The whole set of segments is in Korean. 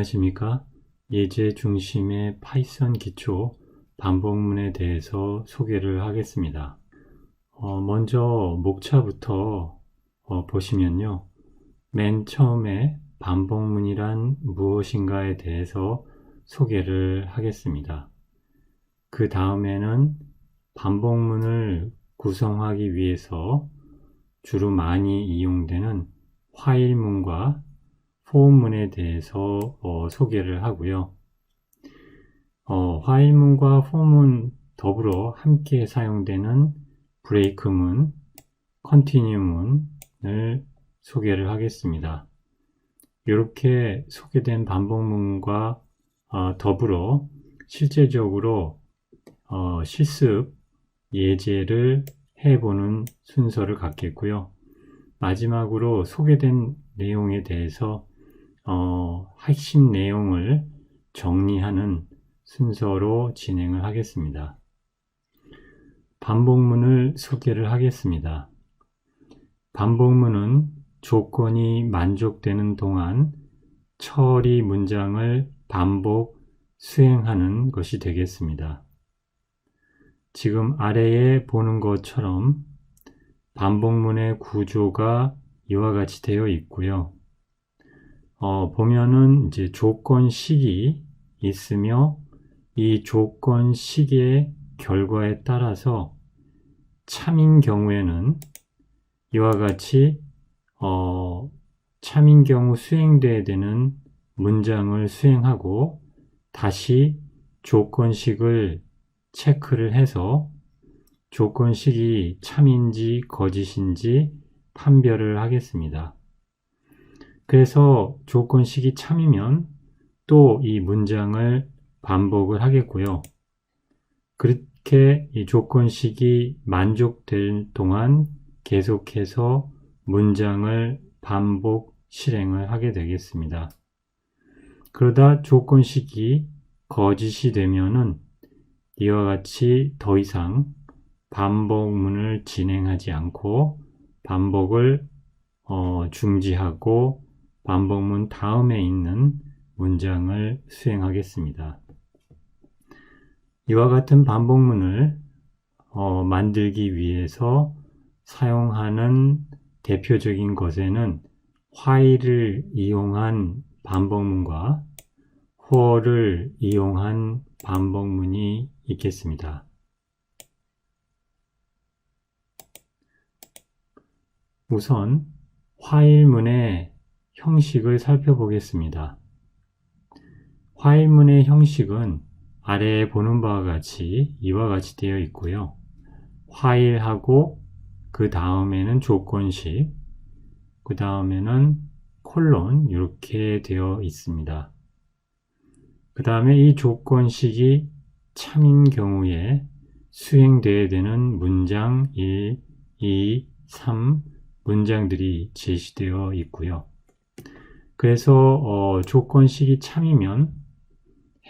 안녕하십니까? 예제 중심의 파이썬 기초 반복문에 대해서 소개를 하겠습니다. 먼저 목차부터 보시면요. 맨 처음에 반복문이란 무엇인가에 대해서 소개를 하겠습니다. 그 다음에는 반복문을 구성하기 위해서 주로 많이 이용되는 while문과 for문에 대해서 소개를 하고요. while문과 for문 더불어 함께 사용되는 break문, continue문을 소개를 하겠습니다. 이렇게 소개된 반복문과 더불어 실제적으로 실습 예제를 해보는 순서를 갖겠고요. 마지막으로 소개된 내용에 대해서 핵심 내용을 정리하는 순서로 진행을 하겠습니다. 반복문을 소개를 하겠습니다. 반복문은 조건이 만족되는 동안 처리 문장을 반복 수행하는 것이 되겠습니다. 지금 아래에 보는 것처럼 반복문의 구조가 이와 같이 되어 있고요. 보면은 이제 조건식이 있으며 이 조건식의 결과에 따라서 참인 경우에는 이와 같이 참인 경우 수행돼야 되는 문장을 수행하고 다시 조건식을 체크를 해서 조건식이 참인지 거짓인지 판별을 하겠습니다. 그래서 조건식이 참이면 또 이 문장을 반복을 하겠고요. 그렇게 이 조건식이 만족될 동안 계속해서 문장을 반복 실행을 하게 되겠습니다. 그러다 조건식이 거짓이 되면은 이와 같이 더 이상 반복문을 진행하지 않고 반복을 중지하고 반복문 다음에 있는 문장을 수행하겠습니다. 이와 같은 반복문을 만들기 위해서 사용하는 대표적인 것에는 while을 이용한 반복문과 for를 이용한 반복문이 있겠습니다. 우선 while문의 형식을 살펴보겠습니다. while문의 형식은 아래에 보는 바와 같이 이와 같이 되어 있고요. while하고 그 다음에는 조건식, 그 다음에는 콜론 이렇게 되어 있습니다. 그 다음에 이 조건식이 참인 경우에 수행되어야 되는 문장 1, 2, 3 문장들이 제시되어 있고요. 그래서 조건식이 참이면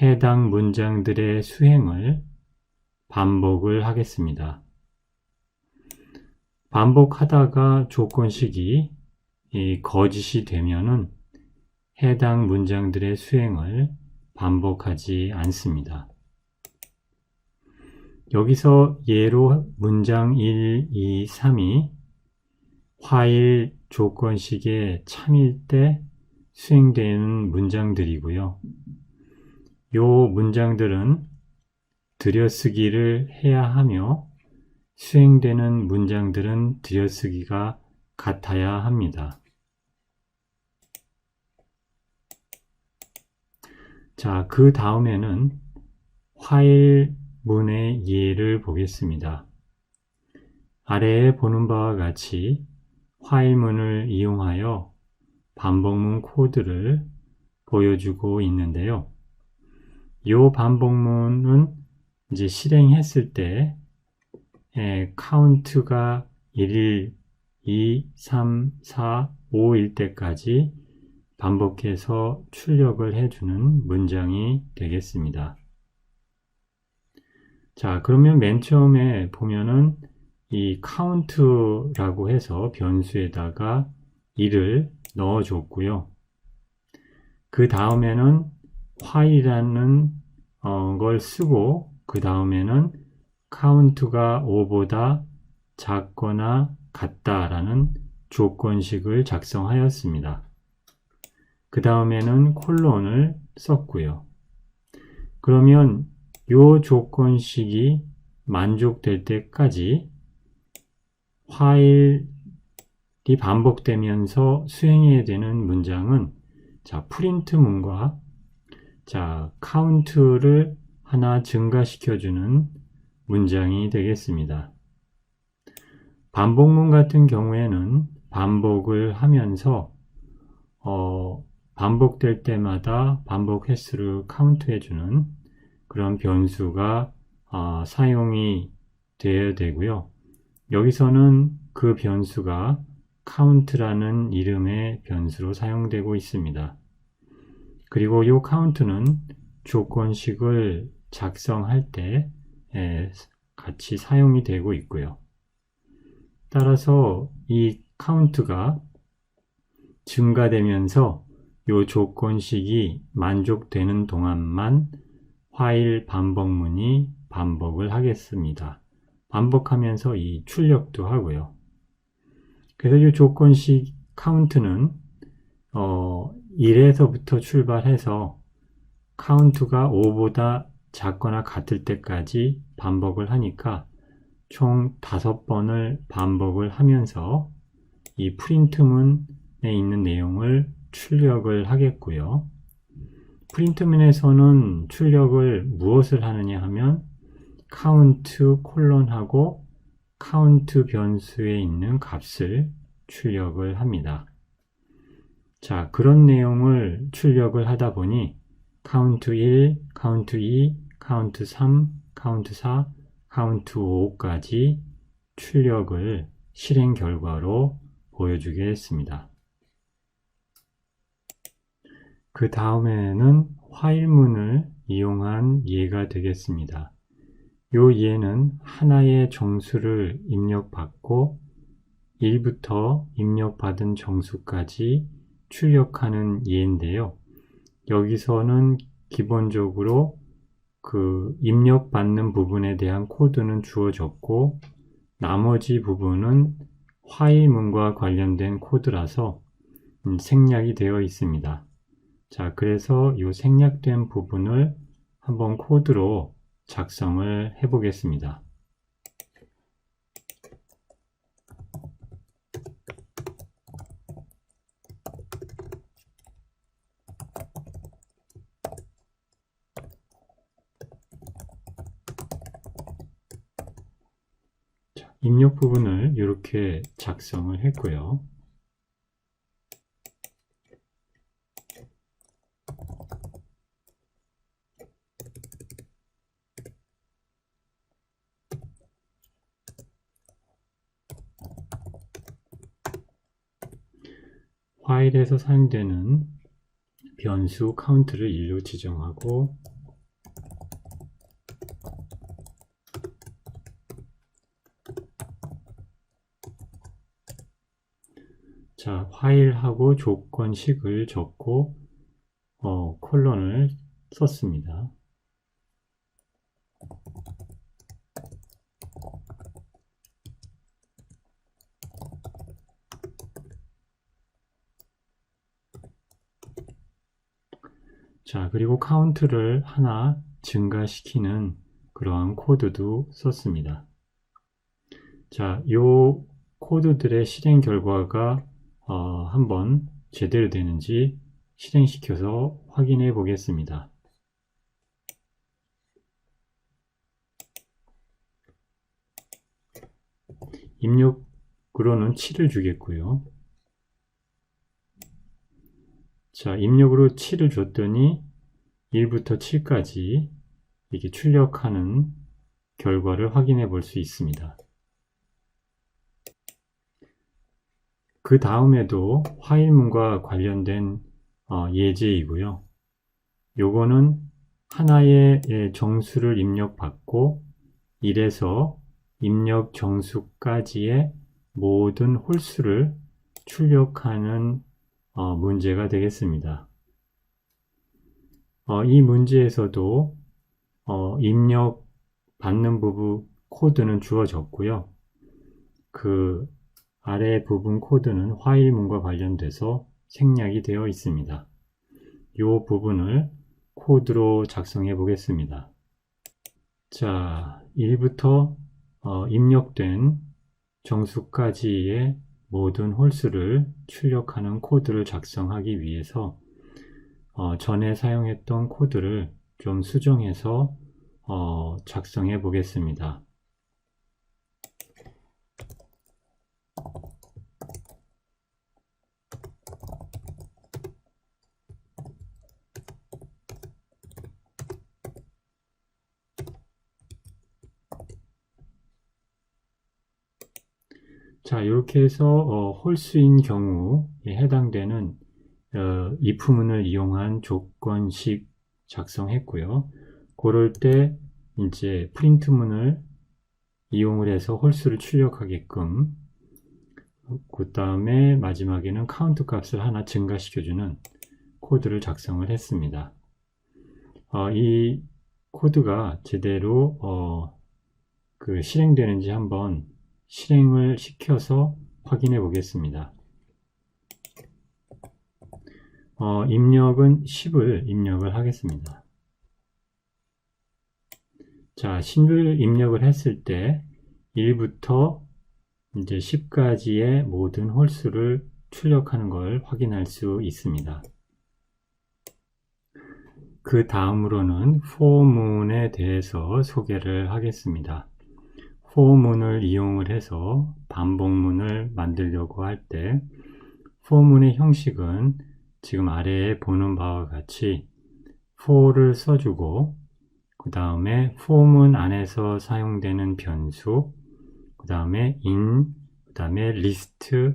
해당 문장들의 수행을 반복을 하겠습니다. 반복하다가 조건식이 거짓이 되면은 해당 문장들의 수행을 반복하지 않습니다. 여기서 예로 문장 1, 2, 3이 while 조건식에 참일 때 수행되는 문장들이고요. 이 문장들은 들여쓰기를 해야 하며 수행되는 문장들은 들여쓰기가 같아야 합니다. 자, 그 다음에는 while 문의 예를 보겠습니다. 아래에 보는 바와 같이 while 문을 이용하여 반복문 코드를 보여주고 있는데요. 이 반복문은 이제 실행했을 때 카운트가 1, 2, 3, 4, 5일 때까지 반복해서 출력을 해주는 문장이 되겠습니다. 자, 그러면 맨 처음에 보면은 이 count라고 해서 변수에다가 1을 넣어줬고요. 그 다음에는 while이라는 걸 쓰고 그 다음에는 count가 5보다 작거나 같다라는 조건식을 작성하였습니다. 그 다음에는 콜론을 썼고요. 그러면 이 조건식이 만족될 때까지 while이 반복되면서 수행해야 되는 문장은 자, 프린트문과 자, count를 하나 증가시켜주는 문장이 되겠습니다. 반복문 같은 경우에는 반복을 하면서 반복될 때마다 반복 횟수를 카운트해주는 그런 변수가 사용이 되어야 되고요. 여기서는 그 변수가 count라는 이름의 변수로 사용되고 있습니다. 그리고 이 count는 조건식을 작성할 때 같이 사용이 되고 있고요. 따라서 이 count가 증가되면서 이 조건식이 만족되는 동안만 while 반복문이 반복을 하겠습니다. 반복하면서 이 출력도 하고요. 그래서 이 조건식 count는 1에서부터 출발해서 count가 5보다 작거나 같을 때까지 반복을 하니까 총 5번을 반복을 하면서 이 프린트문에 있는 내용을 출력을 하겠고요. 프린트문에서는 출력을 무엇을 하느냐 하면 count 콜론하고 count 변수에 있는 값을 출력을 합니다. 자, 그런 내용을 출력을 하다 보니 count 1, count 2, count 3, count 4, count 5까지 출력을 실행 결과로 보여주게 했습니다. 그 다음에는 while문을 이용한 예가 되겠습니다. 이 예는 하나의 정수를 입력받고 1부터 입력받은 정수까지 출력하는 예인데요. 여기서는 기본적으로 그 입력받는 부분에 대한 코드는 주어졌고 나머지 부분은 while문과 관련된 코드라서 생략이 되어 있습니다. 자, 그래서 이 생략된 부분을 한번 코드로 작성을 해 보겠습니다. 자, 입력 부분을 이렇게 작성을 했고요. while에서 사용되는 변수 count를 1로 지정하고 자, while하고 조건식을 적고 콜론을 썼습니다. 자, 그리고 count를 하나 증가시키는 그러한 코드도 썼습니다. 자, 요 코드들의 실행 결과가 한번 제대로 되는지 실행시켜서 확인해 보겠습니다. 입력으로는 7을 주겠고요. 자, 입력으로 7을 줬더니 1부터 7까지 이렇게 출력하는 결과를 확인해 볼 수 있습니다. 그 다음에도 while문과 관련된 예제이고요. 요거는 하나의 정수를 입력받고 1에서 입력 정수까지의 모든 홀수를 출력하는 문제가 되겠습니다. 이 문제에서도 입력 받는 부분 코드는 주어졌고요. 그 아래 부분 코드는 화일문과 관련돼서 생략이 되어 있습니다. 이 부분을 코드로 작성해 보겠습니다. 자, 1부터 입력된 정수까지의 모든 홀수를 출력하는 코드를 작성하기 위해서 전에 사용했던 코드를 좀 수정해서 작성해 보겠습니다. 자, 이렇게 해서 홀수인 경우에 해당되는 if문을 이용한 조건식 작성했고요. 그럴 때 이제 프린트문을 이용을 해서 홀수를 출력하게끔, 그 다음에 마지막에는 카운트 값을 하나 증가시켜주는 코드를 작성을 했습니다. 이 코드가 제대로 실행되는지 한번 실행을 시켜서 확인해 보겠습니다. 입력은 10을 입력을 하겠습니다. 자, 10을 입력을 했을 때 1부터 이제 10까지의 모든 홀수를 출력하는 걸 확인할 수 있습니다. 그 다음으로는 for문에 대해서 소개를 하겠습니다. for문을 이용을 해서 반복문을 만들려고 할 때 for문의 형식은 지금 아래에 보는 바와 같이 for를 써주고, 그 다음에 for문 안에서 사용되는 변수, 그 다음에 in, 그 다음에 list,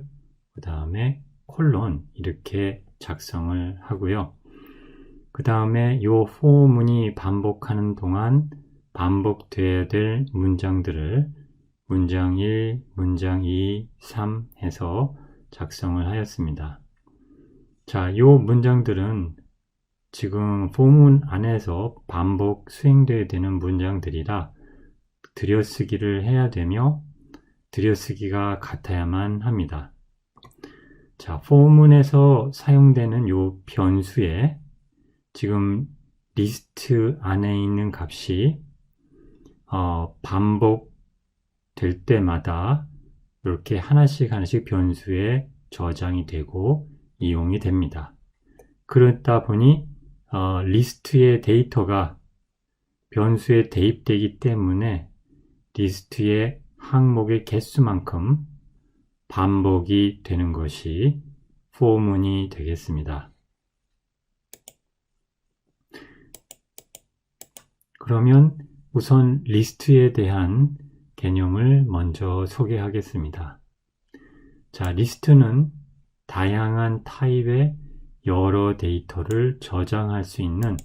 그 다음에 콜론 이렇게 작성을 하고요. 그 다음에 이 for문이 반복하는 동안 반복되어야 될 문장들을 문장 1, 문장 2, 3 해서 작성을 하였습니다. 자, 이 문장들은 지금 for문 안에서 반복 수행되어야 되는 문장들이라 들여쓰기를 해야 되며 들여쓰기가 같아야만 합니다. 자, for문에서 사용되는 이 변수에 지금 리스트 안에 있는 값이 반복될 때마다 이렇게 하나씩 변수에 저장이 되고 이용이 됩니다. 그러다 보니 리스트의 데이터가 변수에 대입되기 때문에 리스트의 항목의 개수만큼 반복이 되는 것이 for문이 되겠습니다. 그러면 우선 리스트에 대한 개념을 먼저 소개하겠습니다. 자, 리스트는 다양한 타입의 여러 데이터를 저장할 수 있는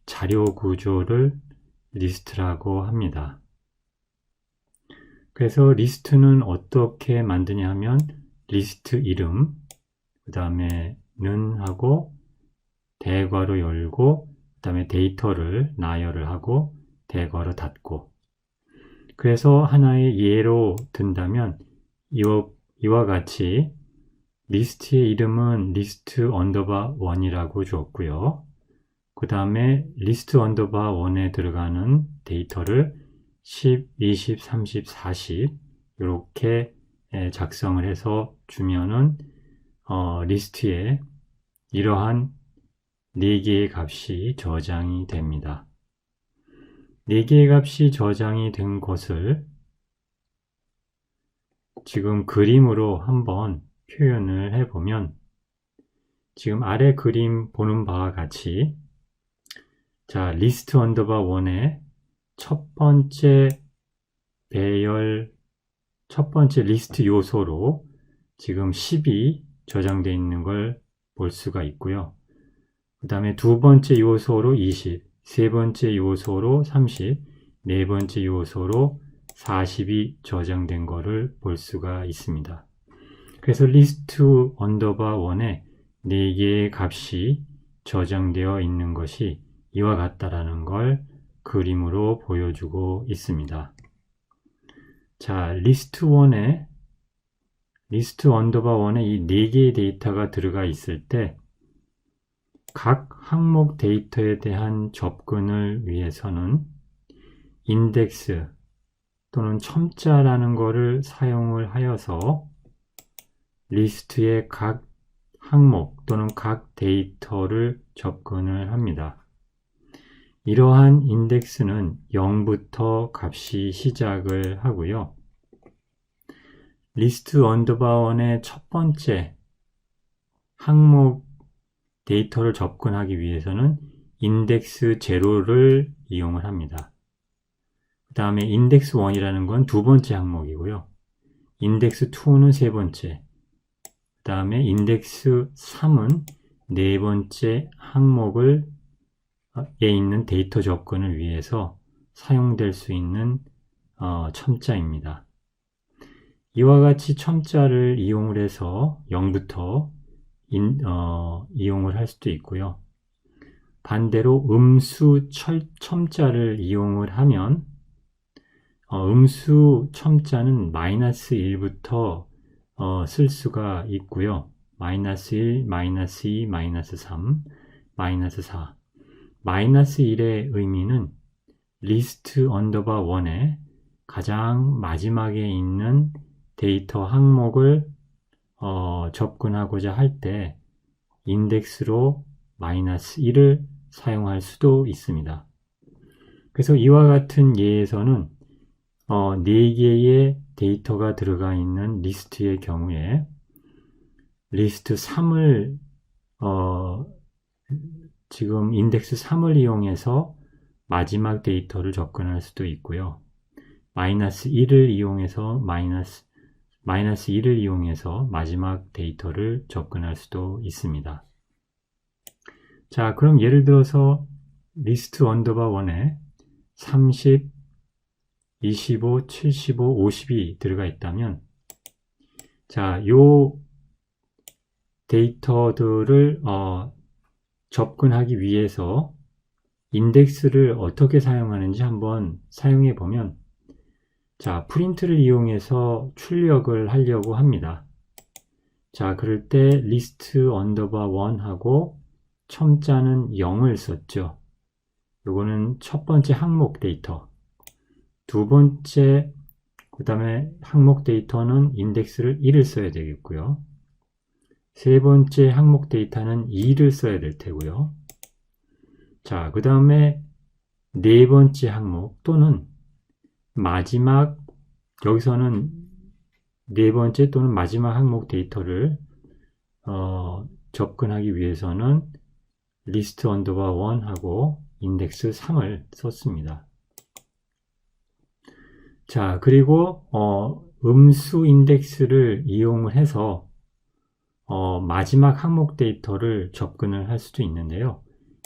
자료 구조를 리스트라고 합니다. 그래서 리스트는 어떻게 만드냐 하면 리스트 이름, 그 다음에 는 하고 대괄호 열고, 그 다음에 데이터를 나열을 하고 대괄호 닫고, 그래서 하나의 예로 든다면 이와 같이 리스트의 이름은 리스트 언더바 1이라고 주었고요. 그 다음에 리스트 언더바 1에 들어가는 데이터를 10, 20, 30, 40 이렇게 작성을 해서 주면은 리스트에 이러한 4개의 값이 저장이 됩니다. 4개의 값이 저장이 된 것을 지금 그림으로 한번 표현을 해보면, 지금 아래 그림 보는 바와 같이, 자, 리스트 언더바 1의 첫 번째 배열, 첫 번째 리스트 요소로 지금 10이 저장되어 있는 걸 볼 수가 있고요. 그 다음에 두 번째 요소로 20, 세 번째 요소로 30, 네 번째 요소로 40이 저장된 것을 볼 수가 있습니다. 그래서 리스트 언더바 1에 4개의 값이 저장되어 있는 것이 이와 같다라는 걸 그림으로 보여주고 있습니다. 자, 리스트 언더바 1에 이 4개의 데이터가 들어가 있을 때 각 항목 데이터에 대한 접근을 위해서는 인덱스 또는 첨자라는 것을 사용을 하여서 리스트의 각 항목 또는 각 데이터를 접근을 합니다. 이러한 인덱스는 0부터 값이 시작을 하고요. 리스트 언더바 1의 첫 번째 항목 데이터를 접근하기 위해서는 인덱스 0를 이용을 합니다. 그 다음에 인덱스 1이라는 건 두 번째 항목이고요. 인덱스 2는 세 번째, 그 다음에 인덱스 3은 네 번째 항목을 에 있는 데이터 접근을 위해서 사용될 수 있는 첨자입니다. 이와 같이 첨자를 이용을 해서 0부터 이용을 할 수도 있고요. 반대로 음수 첨자를 이용을 하면 음수 첨자는 마이너스 1부터 쓸 수가 있고요. 마이너스 1, 마이너스 2, 마이너스 3, 마이너스 4. 마이너스 1의 의미는 리스트 언더바 1의 가장 마지막에 있는 데이터 항목을 접근하고자 할 때 인덱스로 마이너스 1을 사용할 수도 있습니다. 그래서 이와 같은 예에서는 4개의 데이터가 들어가 있는 리스트의 경우에 리스트 3을 지금 인덱스 3을 이용해서 마지막 데이터를 접근할 수도 있고요. 마이너스 1을 이용해서 마이너스 1을 이용해서 마지막 데이터를 접근할 수도 있습니다. 자, 그럼 예를 들어서 리스트 언더바 1에 30, 25, 75, 50이 들어가 있다면 자, 요 데이터들을 접근하기 위해서 인덱스를 어떻게 사용하는지 한번 사용해 보면 자, 프린트를 이용해서 출력을 하려고 합니다. 자, 그럴 때 리스트 언더바 1하고 첨자는 0을 썼죠. 요거는 첫 번째 항목 데이터. 두 번째, 그 다음에 항목 데이터는 인덱스를 1을 써야 되겠고요. 세 번째 항목 데이터는 2를 써야 될 테고요. 자, 그 다음에 네 번째 항목 또는 마지막, 여기서는 네 번째 또는 마지막 항목 데이터를 접근하기 위해서는 리스트 언더바 1하고 인덱스 3을 썼습니다. 자, 그리고 음수 인덱스를 이용을 해서 마지막 항목 데이터를 접근을 할 수도 있는데요.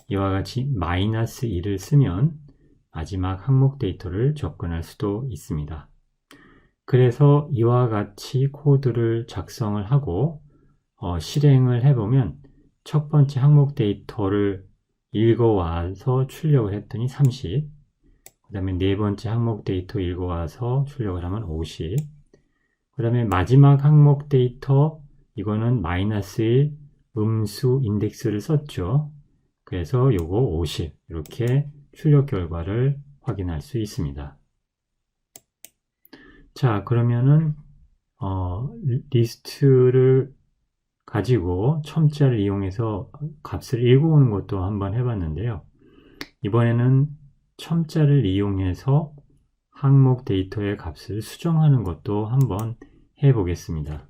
이와 같이 마이너스 1을 쓰면 마지막 항목 데이터를 접근할 수도 있습니다. 그래서 이와 같이 코드를 작성을 하고 실행을 해보면 첫 번째 항목 데이터를 읽어와서 출력을 했더니 30, 그 다음에 네 번째 항목 데이터 읽어와서 출력을 하면 50, 그 다음에 마지막 항목 데이터 이거는 마이너스 1 음수 인덱스를 썼죠. 그래서 요거 50 이렇게 출력 결과를 확인할 수 있습니다. 자, 그러면은 리스트를 가지고 첨자를 이용해서 값을 읽어오는 것도 한번 해봤는데요. 이번에는 첨자를 이용해서 항목 데이터의 값을 수정하는 것도 한번 해보겠습니다.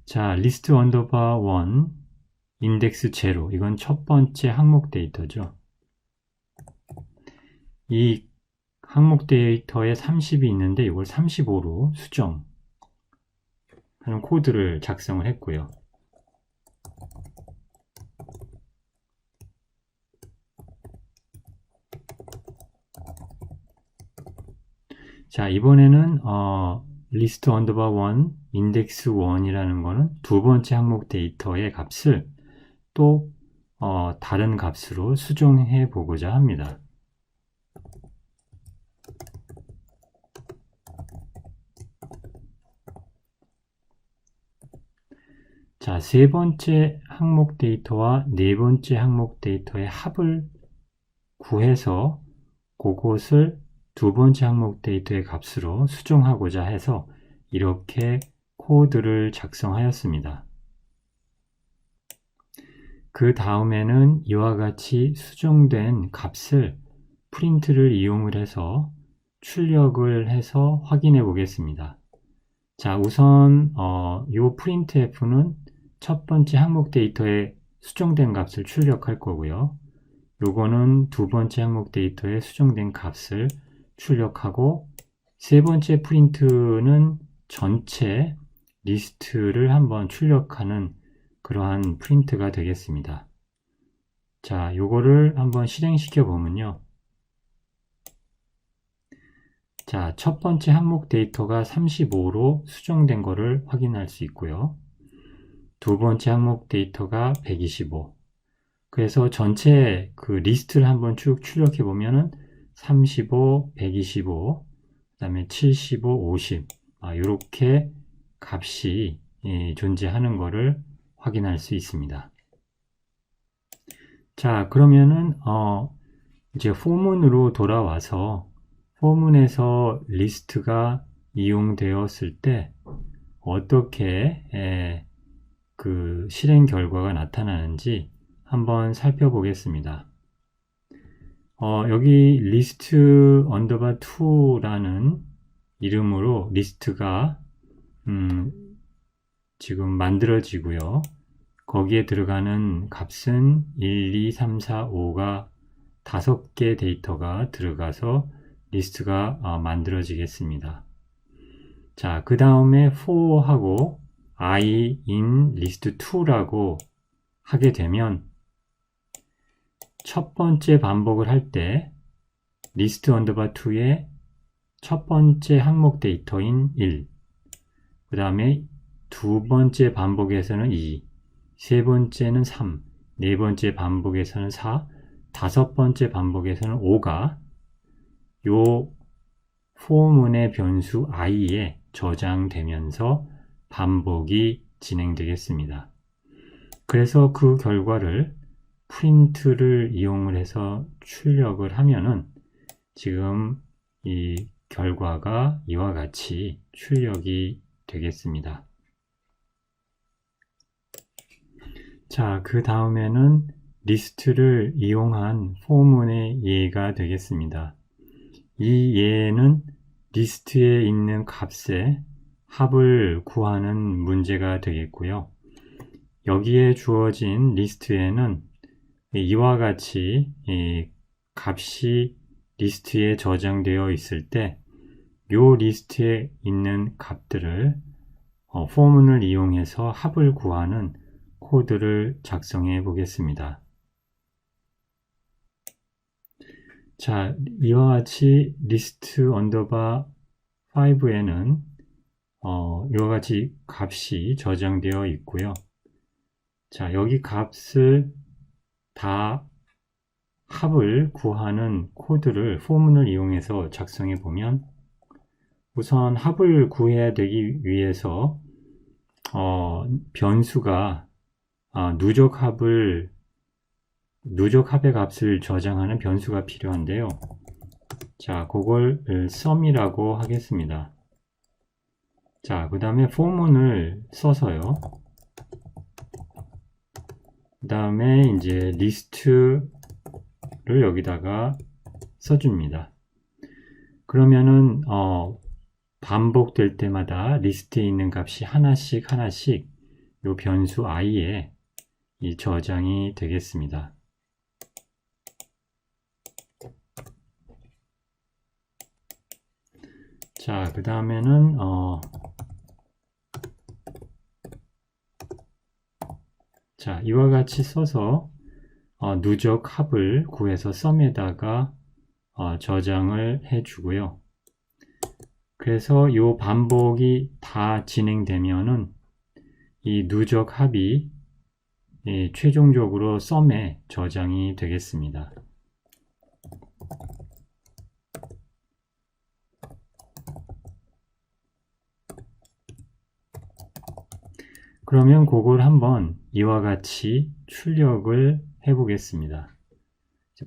자, 리스트 언더바 1 인덱스 0 이건 첫 번째 항목 데이터죠. 이 항목 데이터에 30이 있는데 이걸 35로 수정하는 코드를 작성을 했고요. 자, 이번에는 list underbar 1 index 1이라는 거는 두 번째 항목 데이터의 값을 또 다른 값으로 수정해 보고자 합니다. 자, 세 번째 항목 데이터와 네 번째 항목 데이터의 합을 구해서 그것을 두 번째 항목 데이터의 값으로 수정하고자 해서 이렇게 코드를 작성하였습니다. 그 다음에는 이와 같이 수정된 값을 프린트를 이용을 해서 출력을 해서 확인해 보겠습니다. 자, 우선 이 printf는 첫 번째 항목 데이터에 수정된 값을 출력할 거고요. 요거는 두 번째 항목 데이터에 수정된 값을 출력하고, 세 번째 프린트는 전체 리스트를 한번 출력하는 그러한 프린트가 되겠습니다. 자, 요거를 한번 실행시켜 보면요. 자, 첫 번째 항목 데이터가 35로 수정된 거를 확인할 수 있고요. 두 번째 항목 데이터가 125. 그래서 전체 그 리스트를 한번 쭉 출력해 보면은 35, 125, 그 다음에 75, 50 이렇게 값이 존재하는 것을 확인할 수 있습니다. 자, 그러면은 이제 포문으로 돌아와서 포문에서 리스트가 이용되었을 때 어떻게 그 실행 결과가 나타나는지 한번 살펴보겠습니다. 여기 list underbar 2라는 이름으로 리스트가 지금 만들어지고요. 거기에 들어가는 값은 1, 2, 3, 4, 5가 5개 데이터가 들어가서 리스트가 만들어지겠습니다. 자, 그 다음에 for하고 I in list 2라고 하게 되면 첫 번째 반복을 할 때 list underbar 2의 첫 번째 항목 데이터인 1, 그 다음에 두 번째 반복에서는 2, 세 번째는 3, 네 번째 반복에서는 4, 다섯 번째 반복에서는 5가 요 포문의 변수 i에 저장되면서 반복이 진행되겠습니다. 그래서 그 결과를 프린트를 이용을 해서 출력을 하면은 지금 이 결과가 이와 같이 출력이 되겠습니다. 자, 그 다음에는 리스트를 이용한 포문의 예가 되겠습니다. 이 예는 리스트에 있는 값의 합을 구하는 문제가 되겠고요. 여기에 주어진 리스트에는 이와 같이 값이 리스트에 저장되어 있을 때 이 리스트에 있는 값들을 포문을 이용해서 합을 구하는 코드를 작성해 보겠습니다. 자, 이와 같이 list underbar 5에는 이와 같이 값이 저장되어 있고요. 자, 여기 값을 다 합을 구하는 코드를 포문을 이용해서 작성해 보면 우선 합을 구해야 되기 위해서 변수가 누적 합의 값을 저장하는 변수가 필요한데요. 자, 그걸 sum이라고 하겠습니다. 자, 그 다음에 포문을 써서요. 그 다음에 이제 리스트를 여기다가 써줍니다. 그러면은 반복될 때마다 리스트에 있는 값이 하나씩 이 변수 i에 이 저장이 되겠습니다. 자, 그 다음에는 자, 이와 같이 써서 누적 합을 구해서 sum에다가 저장을 해 주고요. 그래서 이 반복이 다 진행되면은 이 누적 합이 최종적으로 썸에 저장이 되겠습니다. 그러면 그걸 한번 이와 같이 출력을 해 보겠습니다.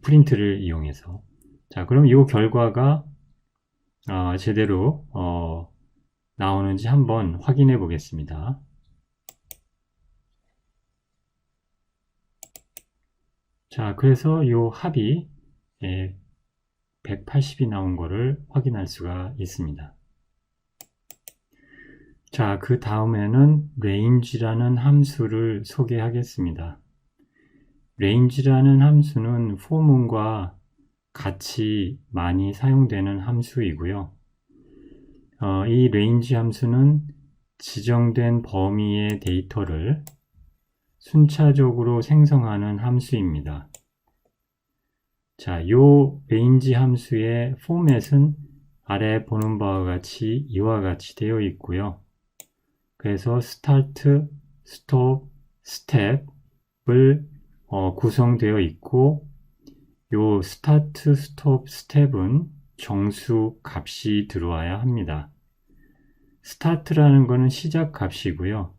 프린트를 이용해서. 자, 그럼 이 결과가 제대로 나오는지 한번 확인해 보겠습니다. 자, 그래서 이 합이 180이 나온 거를 확인할 수가 있습니다. 자, 그 다음에는 range라는 함수를 소개하겠습니다. range라는 함수는 for문과 같이 많이 사용되는 함수이고요. 이 range 함수는 지정된 범위의 데이터를 순차적으로 생성하는 함수입니다. 자, 요 range 함수의 포맷은 아래 보는 바와 같이 이와 같이 되어 있고요. 그래서 start, stop, step을 구성되어 있고, 요 start, stop, step은 정수 값이 들어와야 합니다. start라는 거는 시작 값이고요.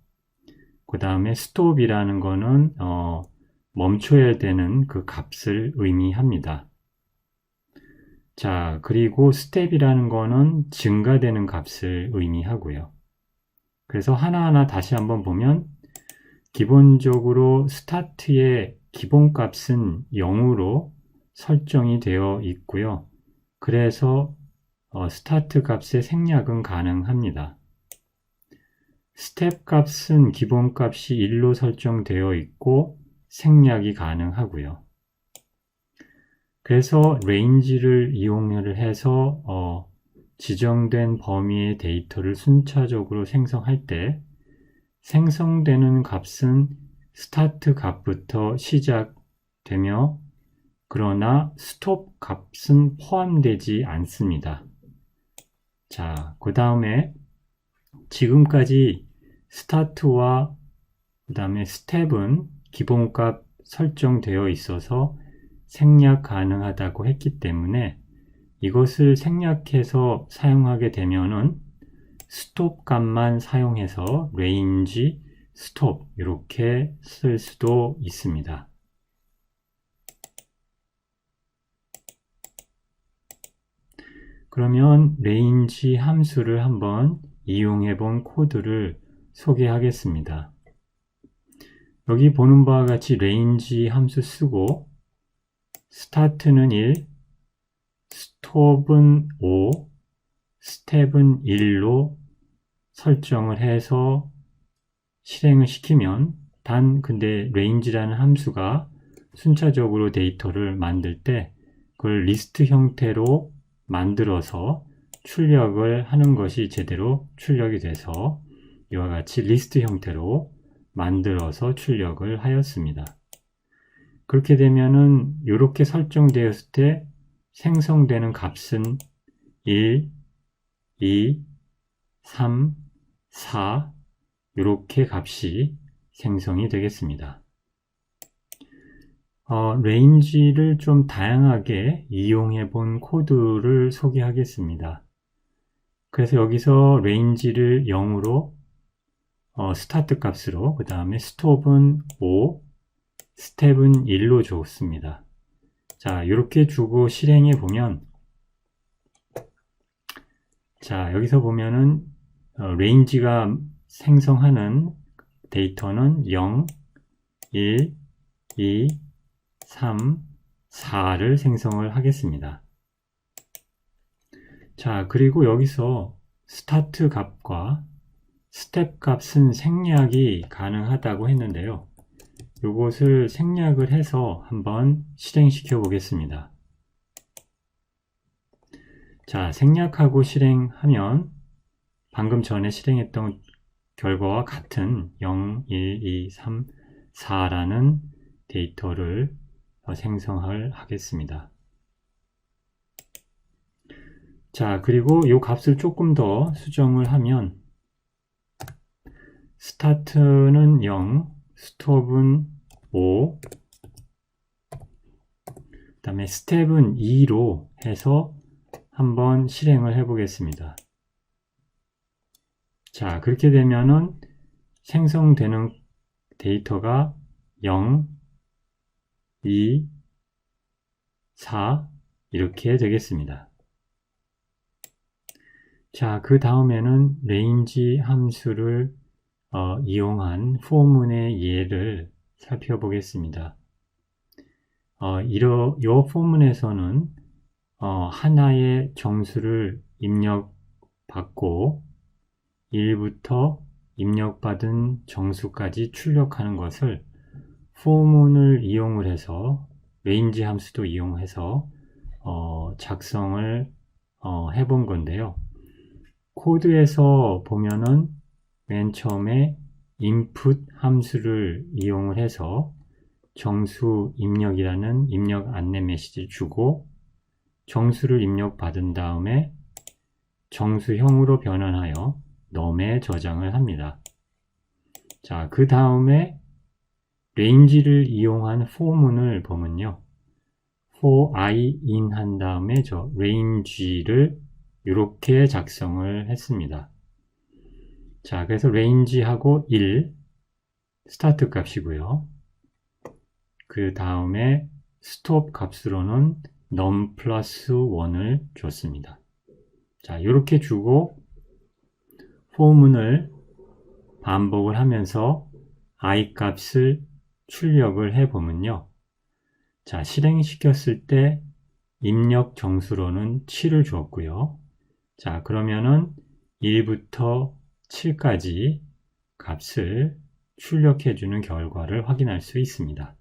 그 다음에 stop이라는 거는 멈춰야 되는 그 값을 의미합니다. 자, 그리고 step이라는 거는 증가되는 값을 의미하고요. 그래서 하나하나 다시 한번 보면 기본적으로 스타트의 기본값은 0으로 설정이 되어 있고요. 그래서 스타트 값의 생략은 가능합니다. 스텝 값은 기본값이 1로 설정되어 있고 생략이 가능하고요. 그래서 range를 이용해서 지정된 범위의 데이터를 순차적으로 생성할 때 생성되는 값은 스타트 값부터 시작되며 그러나 스톱 값은 포함되지 않습니다. 자, 그 다음에 지금까지 스타트와 그 다음에 스텝은 기본값 설정되어 있어서 생략 가능하다고 했기 때문에 이것을 생략해서 사용하게 되면은 스톱 값만 사용해서 range, stop 이렇게 쓸 수도 있습니다. 그러면 range 함수를 한번 이용해 본 코드를 소개하겠습니다. 여기 보는 바와 같이 range 함수 쓰고 start는 1, stop은 5, step은 1로 설정을 해서 실행을 시키면 근데 range라는 함수가 순차적으로 데이터를 만들 때 그걸 리스트 형태로 만들어서 출력을 하는 것이 제대로 출력이 돼서 이와 같이 리스트 형태로 만들어서 출력을 하였습니다. 그렇게 되면은 이렇게 설정되었을 때 생성되는 값은 1, 2, 3, 4 이렇게 값이 생성이 되겠습니다. range를 좀 다양하게 이용해 본 코드를 소개하겠습니다. 그래서 여기서 range를 0으로 스타트 값으로 그 다음에 stop은 5, step은 1로 줬습니다. 자, 이렇게 주고 실행해 보면 자, 여기서 보면은 range가 생성하는 데이터는 0, 1, 2, 3, 4를 생성을 하겠습니다. 자, 그리고 여기서 스타트 값과 스텝 값은 생략이 가능하다고 했는데요. 이것을 생략을 해서 한번 실행시켜 보겠습니다. 자, 생략하고 실행하면 방금 전에 실행했던 결과와 같은 0, 1, 2, 3, 4라는 데이터를 생성을 하겠습니다. 자, 그리고 이 값을 조금 더 수정을 하면 스타트는 0, 스톱은 5, 그 다음에 스텝은 2로 해서 한번 실행을 해 보겠습니다. 자, 그렇게 되면은 생성되는 데이터가 0, 2, 4 이렇게 되겠습니다. 자, 그 다음에는 range 함수를 이용한 포문의 예를 살펴보겠습니다. 이 포문에서는 하나의 정수를 입력받고 1부터 입력받은 정수까지 출력하는 것을 포문을 이용을 해서 range 함수도 이용해서 작성을 해본 건데요. 코드에서 보면은 맨 처음에 input 함수를 이용을 해서 정수 입력이라는 입력 안내 메시지를 주고 정수를 입력받은 다음에 정수형으로 변환하여 num에 저장을 합니다. 자, 그 다음에 range를 이용한 포문을 보면요. for I in 한 다음에 저 range를 이렇게 작성을 했습니다. 자, 그래서 range하고 1 스타트 값이고요. 그 다음에 스톱 값으로는 num 플러스 1을 줬습니다. 자, 이렇게 주고 포문을 반복을 하면서 I 값을 출력을 해보면요. 자, 실행시켰을 때 입력 정수로는 7을 주었고요. 자, 그러면은 1부터 7까지 값을 출력해주는 결과를 확인할 수 있습니다.